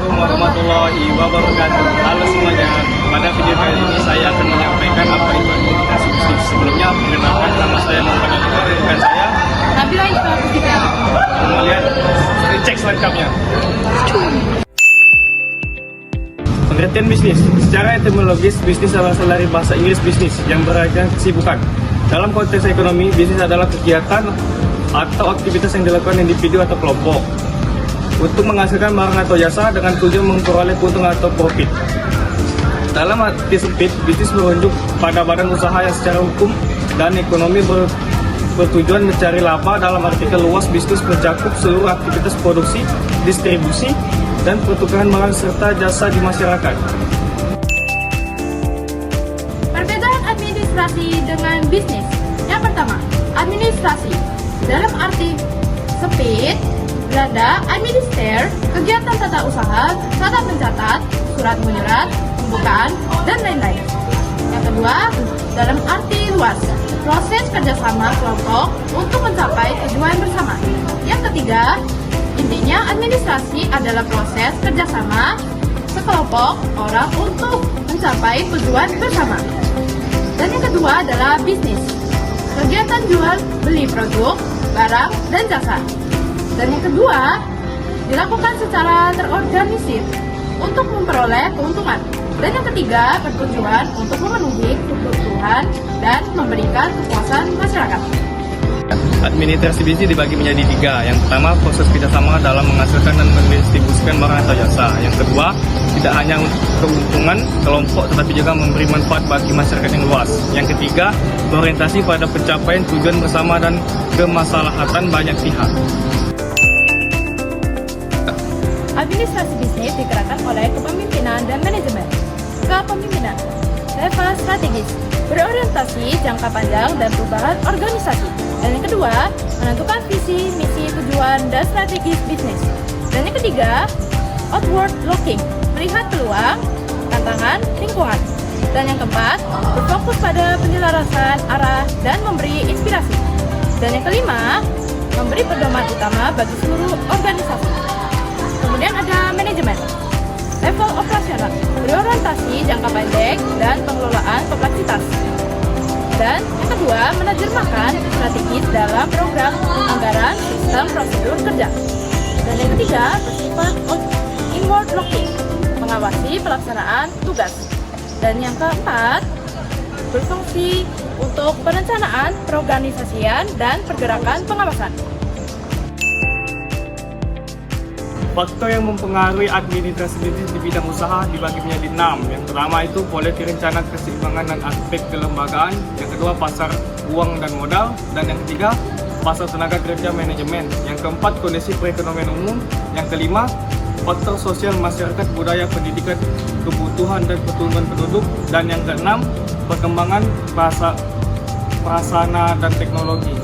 Assalamualaikum warahmatullahi wabarakatuh. Halo semuanya. Pada video kali ini saya akan menyampaikan apa itu administrasi bisnis. Sebelumnya perkenalkan nama saya Muhammad Ali, bukan saya. Nabila Iqbal Putika. Mau lihat cek selengkapnya. Pengertian bisnis. Secara etimologis, bisnis berasal dari bahasa Inggris bisnis yang berarti kesibukan. Dalam konteks ekonomi, bisnis adalah kegiatan atau aktivitas yang dilakukan individu atau kelompok untuk menghasilkan barang atau jasa dengan tujuan memperoleh keuntungan atau profit. Dalam arti sempit, bisnis merujuk pada badan usaha yang secara hukum dan ekonomi bertujuan mencari laba. Dalam artikel luas, bisnis mencakup seluruh aktivitas produksi, distribusi, dan pertukaran barang serta jasa di masyarakat. Perbedaan administrasi dengan bisnis. Yang pertama, administrasi. Dalam arti sempit, Belanda, administer, kegiatan tata usaha, tata mencatat, surat menyurat, pembukaan, dan lain-lain. Yang kedua, dalam arti luas, proses kerjasama kelompok untuk mencapai tujuan bersama. Yang ketiga, intinya administrasi adalah proses kerjasama sekelompok orang untuk mencapai tujuan bersama. Dan yang kedua adalah bisnis, kegiatan jual beli produk, barang, dan jasa. Dan yang kedua, dilakukan secara terorganisir untuk memperoleh keuntungan. Dan yang ketiga, bertujuan untuk memenuhi kebutuhan dan memberikan kepuasan masyarakat. Administrasi bisnis dibagi menjadi tiga. Yang pertama, proses kerjasama dalam menghasilkan dan mendistribusikan barang atau jasa. Yang kedua, tidak hanya untuk keuntungan kelompok tetapi juga memberi manfaat bagi masyarakat yang luas. Yang ketiga, berorientasi pada pencapaian tujuan bersama dan kemaslahatan banyak pihak. Administrasi bisnis digerakkan oleh kepemimpinan dan manajemen. Kepemimpinan, level strategis, berorientasi jangka panjang dan perubahan organisasi. Dan yang kedua, menentukan visi, misi, tujuan, dan strategis bisnis. Dan yang ketiga, outward looking, melihat peluang, tantangan, lingkungan. Dan yang keempat, berfokus pada penyelarasan arah dan memberi inspirasi. Dan yang kelima, memberi pedoman utama bagi seluruh organisasi. Kemudian ada manajemen, level operasional, berorientasi jangka pendek dan pengelolaan kompleksitas. Dan yang kedua, menerjemahkan strategis dalam program, anggaran, sistem, prosedur kerja. Dan yang ketiga, bersifat inward looking, mengawasi pelaksanaan tugas. Dan yang keempat, berfungsi untuk perencanaan, perorganisasian, dan pergerakan pengawasan. Faktor yang mempengaruhi administrasi bisnis di bidang usaha dibagi menjadi 6. Yang pertama itu politik rencana keseimbangan dan aspek kelembagaan. Yang kedua, pasar uang dan modal. Dan yang ketiga, pasar tenaga kerja manajemen. Yang keempat, kondisi perekonomian umum. Yang kelima, faktor sosial masyarakat, budaya, pendidikan, kebutuhan dan pertumbuhan penduduk. Dan yang keenam, perkembangan prasarana dan teknologi.